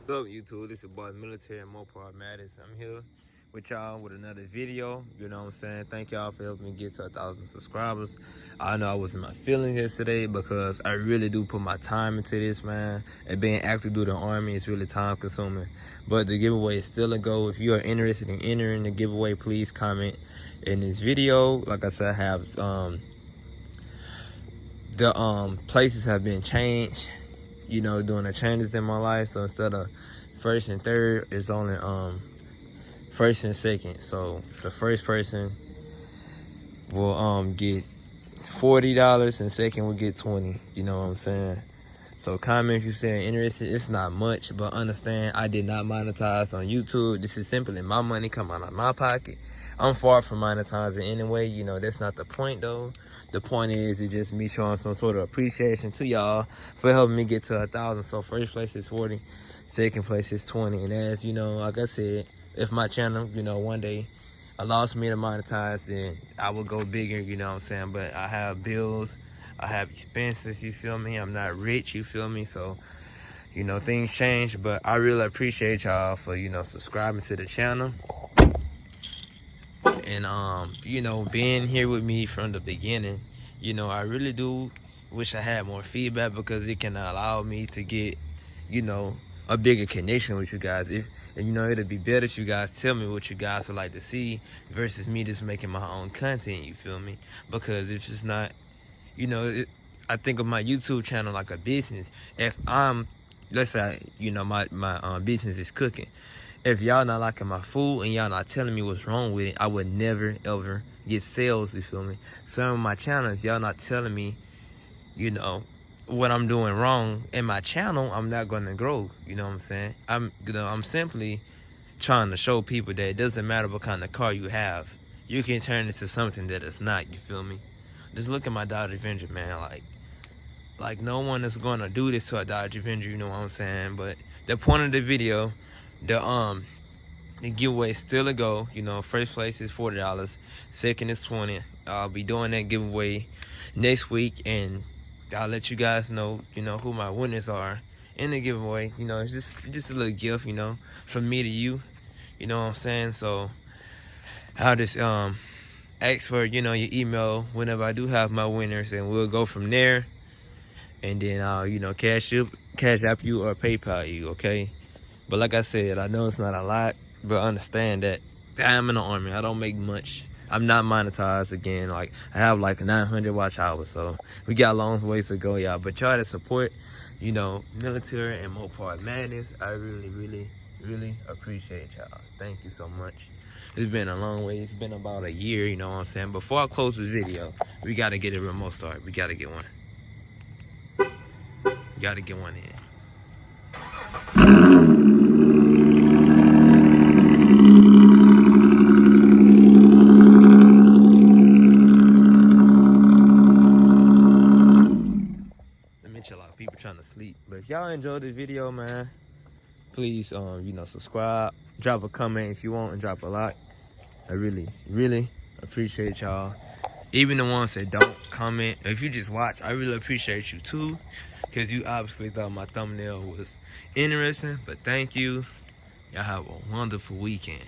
What's up, YouTube? This is boy Military and Mopar Madness. I'm here with y'all with another video. You know what I'm saying? Thank y'all for helping me get to 1,000 subscribers. I know I was in my feelings yesterday because I really do put my time into this, man. And being active through the Army is really time consuming. But the giveaway is still a go. If you are interested in entering the giveaway, please comment in this video. Like I said, I have the places have been changed, you know, doing the changes in my life. So instead of first and third, it's only first and second. So the first person will get $40 and second will get 20. You know what I'm saying? So comment if you say interested. It's not much, but understand I did not monetize on YouTube. This is simply my money coming out of my pocket. I'm far from monetizing anyway. You know, that's not the point though. The point is it's just me showing some sort of appreciation to y'all for helping me get to 1,000. So first place is 40, second place is 20. And as you know, like I said, if my channel, you know, one day allows me to monetize, then I will go bigger, you know what I'm saying? But I have bills, I have expenses, you feel me? I'm not rich, you feel me? So, you know, things change, but I really appreciate y'all for, you know, subscribing to the channel. And, you know, being here with me from the beginning. You know, I really do wish I had more feedback because it can allow me to get, you know, a bigger connection with you guys. And you know, it'd be better if you guys tell me what you guys would like to see versus me just making my own content, you feel me? Because it's just not, you know, I think of my YouTube channel like a business. If let's say, you know, my business is cooking. If y'all not liking my food and y'all not telling me what's wrong with it, I would never ever get sales, you feel me? So on my channel, if y'all not telling me, you know, what I'm doing wrong in my channel, I'm not gonna grow. You know what I'm saying? I'm simply trying to show people that it doesn't matter what kind of car you have, you can turn it into something that it's not. You feel me? Just look at my Dodge Avenger, man. Like no one is gonna do this to a Dodge Avenger. You know what I'm saying? But the point of the video, the giveaway is still a go. You know, first place is $40, second is 20. I'll be doing that giveaway next week, and I'll let you guys know, you know, who my winners are in the giveaway. You know, it's just a little gift, you know, from me to you. You know what I'm saying? So I'll just ask for, you know, your email whenever I do have my winners, and we'll go from there. And then I'll, you know, cash app you or PayPal you, okay? But like I said, I know it's not a lot, but understand that I'm in the Army. I don't make much. I'm not monetized again. Like, I have like 900 watch hours, so we got a long ways to go, y'all. But y'all to support, you know, Military and Mopar Madness, I really, really, really appreciate y'all. Thank you so much. It's been a long way. It's been about a year, you know what I'm saying? Before I close the video, we got to get a remote start. We got to get one. We got to get one in. A lot of people trying to sleep, but if y'all enjoyed this video, man, please you know, subscribe, drop a comment if you want, and drop a like. I really appreciate y'all. Even the ones that don't comment, if you just watch, I really appreciate you too, because you obviously thought my thumbnail was interesting. But thank you. Y'all have a wonderful weekend.